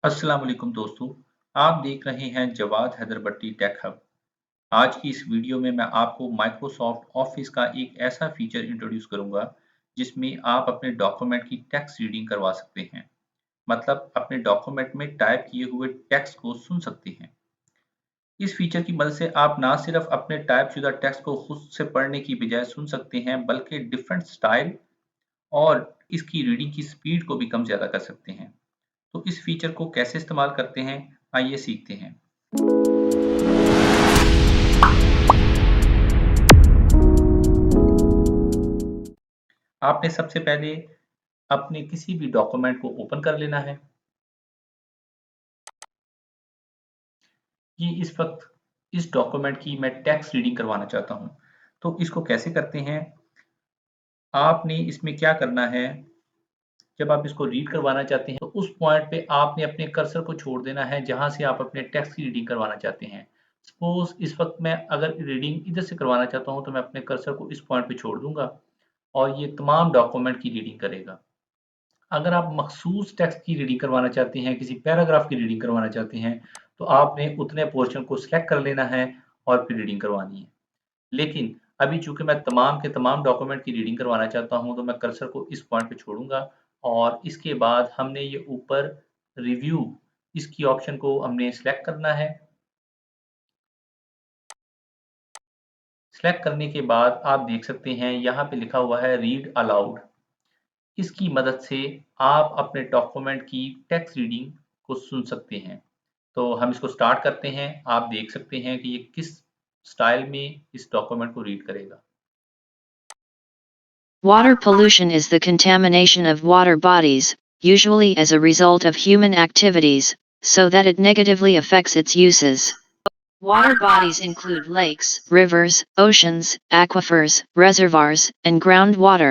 अस्सलाम वालेकुम दोस्तों। आप देख रहे हैं जवाद हैदर भट्टी टेक हब। आज की इस वीडियो में मैं आपको माइक्रोसॉफ्ट ऑफिस का एक ऐसा फीचर इंट्रोड्यूस करूंगा जिसमें आप अपने डॉक्यूमेंट की टेक्स्ट रीडिंग करवा सकते हैं। मतलब अपने डॉक्यूमेंट में टाइप किए हुए टेक्स्ट को सुन सकते हैं। इस फीचर की मदद से आप ना सिर्फ अपने टाइप शुदा टेक्स्ट को खुद से पढ़ने की बजाय सुन सकते हैं बल्कि डिफरेंट स्टाइल और इसकी रीडिंग की स्पीड को भी कम ज़्यादा कर सकते हैं। तो इस फीचर को कैसे इस्तेमाल करते हैं, आइए सीखते हैं। आपने सबसे पहले अपने किसी भी डॉक्यूमेंट को ओपन कर लेना है। ये इस वक्त इस डॉक्यूमेंट की मैं टेक्स्ट रीडिंग करवाना चाहता हूँ। तो इसको कैसे करते हैं? आपने इसमें क्या करना है, जब आप इसको रीड करवाना चाहते हैं तो उस पॉइंट पे आपने अपने कर्सर को छोड़ देना है जहाँ से आप अपने टेक्स्ट की रीडिंग करवाना चाहते हैं। सपोज इस वक्त मैं अगर रीडिंग इधर से करवाना चाहता हूँ तो मैं अपने कर्सर को इस पॉइंट पे छोड़ दूंगा और ये तमाम डॉक्यूमेंट की रीडिंग करेगा। अगर आप मखसूस टेक्स्ट की रीडिंग करवाना चाहते हैं, किसी पैराग्राफ की रीडिंग करवाना चाहते हैं, तो आपने उतने पोर्शन को सिलेक्ट कर लेना है और फिर रीडिंग करवानी है। लेकिन अभी चूंकि मैं तमाम के तमाम डॉक्यूमेंट की रीडिंग करवाना चाहता हूं, तो मैं कर्सर को इस पॉइंट पे छोड़ूंगा और इसके बाद हमने ये ऊपर रिव्यू इसकी ऑप्शन को हमने सिलेक्ट करना है। सिलेक्ट करने के बाद आप देख सकते हैं यहाँ पे लिखा हुआ है रीड अलाउड। इसकी मदद से आप अपने डॉक्यूमेंट की टेक्स्ट रीडिंग को सुन सकते हैं। तो हम इसको स्टार्ट करते हैं। आप देख सकते हैं कि ये किस स्टाइल में इस डॉक्यूमेंट को रीड करेगा। Water pollution is the contamination of water bodies, usually as a result of human activities, so that it negatively affects its uses. Water bodies include lakes, rivers, oceans, aquifers, reservoirs, and groundwater.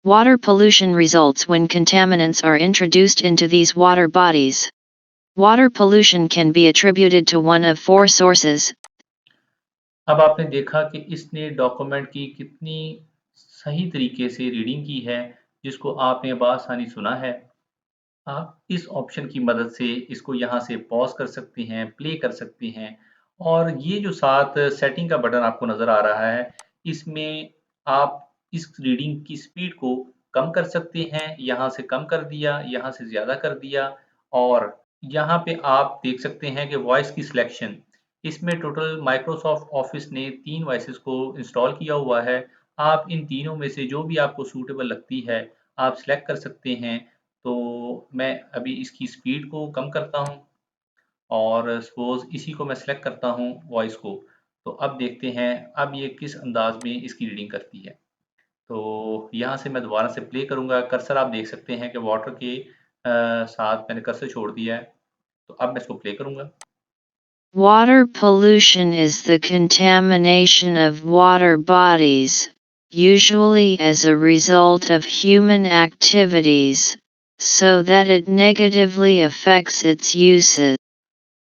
Water pollution results when contaminants are introduced into these water bodies. Water pollution can be attributed to one of four sources. अब आपने देखा कि इसने document की कितनी सही तरीके से रीडिंग की है, जिसको आपने बआसानी सुना है। आप इस ऑप्शन की मदद से इसको यहाँ से पॉज कर सकते हैं, प्ले कर सकते हैं और ये जो साथ सेटिंग का बटन आपको नज़र आ रहा है, इसमें आप इस रीडिंग की स्पीड को कम कर सकते हैं। यहाँ से कम कर दिया, यहाँ से ज़्यादा कर दिया और यहाँ पे आप देख सकते हैं कि वॉइस की सिलेक्शन, इसमें टोटल माइक्रोसॉफ्ट ऑफिस ने 3 वॉइसेस को इंस्टॉल किया हुआ है। आप इन तीनों में से जो भी आपको सूटेबल लगती है, आप सिलेक्ट कर सकते हैं। तो मैं अभी इसकी स्पीड को कम करता हूँ और सपोज़ इसी को मैं सेलेक्ट करता हूँ वॉइस को। तो अब देखते हैं अब ये किस अंदाज़ में इसकी रीडिंग करती है। तो यहाँ से मैं दोबारा से प्ले करूँगा। कर्सर आप देख सकते हैं कि वाटर के साथ मैंने कर्सर छोड़ दिया है। तो अब मैं इसको प्ले करूँगा। Water pollution is the contamination of water bodies, usually as a result of human activities, so that it negatively affects its uses.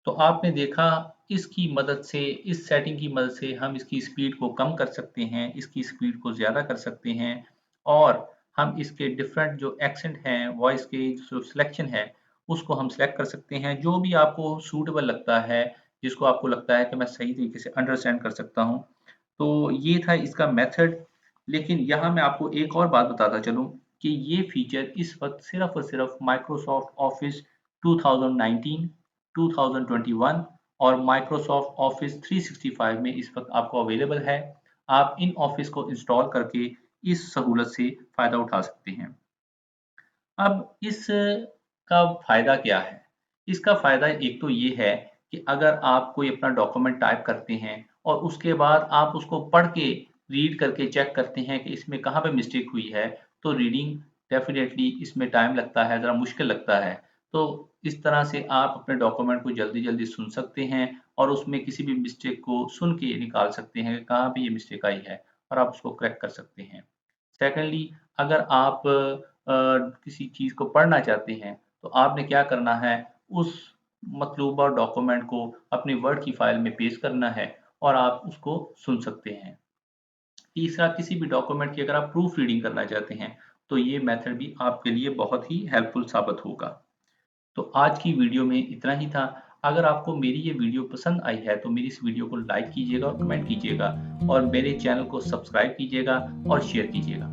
तो आपने देखा इसकी मदद से, इस सेटिंग की मदद से हम इसकी स्पीड को कम कर सकते हैं, इसकी स्पीड को ज़्यादा कर सकते हैं और हम इसके डिफरेंट जो एक्सेंट हैं, वॉइस के जो सिलेक्शन है, उसको हम सेलेक्ट कर सकते हैं। जो भी आपको सूटेबल लगता है, जिसको आपको लगता है कि मैं सही तरीके से अंडरस्टैंड कर सकता हूँ। तो ये था इसका मेथड। लेकिन यहाँ मैं आपको एक और बात बताता चलूँ कि ये फीचर इस वक़्त सिर्फ़ और सिर्फ़ माइक्रोसॉफ्ट ऑफ़िस 2019, 2021 और माइक्रोसॉफ्ट ऑफिस 365 में इस वक्त आपको अवेलेबल है। आप इन ऑफिस को इंस्टॉल करके इस सहूलत से फ़ायदा उठा सकते हैं। अब इस का फ़ायदा क्या है? इसका फ़ायदा एक तो ये है कि अगर आप कोई अपना डॉक्यूमेंट टाइप करते हैं और उसके बाद आप उसको पढ़ के, रीड करके चेक करते हैं कि इसमें कहाँ पे मिस्टेक हुई है, तो रीडिंग डेफ़िनेटली इसमें टाइम लगता है, ज़रा मुश्किल लगता है। तो इस तरह से आप अपने डॉक्यूमेंट को जल्दी-जल्दी सुन सकते हैं और उसमें किसी भी मिस्टेक को सुन के निकाल सकते हैं कि कहाँ पे ये मिस्टेक आई है और आप उसको करेक्ट कर सकते हैं। सेकंडली, अगर आप किसी चीज़ को पढ़ना चाहते हैं, तो आपने क्या करना है, उस मतलूबा डॉक्यूमेंट को अपनी वर्ड की फ़ाइल में पेस्ट करना है और आप उसको सुन सकते हैं। तीसरा, किसी भी डॉक्यूमेंट की अगर आप प्रूफ रीडिंग करना चाहते हैं, तो ये मेथड भी आपके लिए बहुत ही हेल्पफुल साबित होगा। तो आज की वीडियो में इतना ही था। अगर आपको मेरी ये वीडियो पसंद आई है तो मेरी इस वीडियो को लाइक कीजिएगा और कमेंट कीजिएगा और मेरे चैनल को सब्सक्राइब कीजिएगा और शेयर कीजिएगा।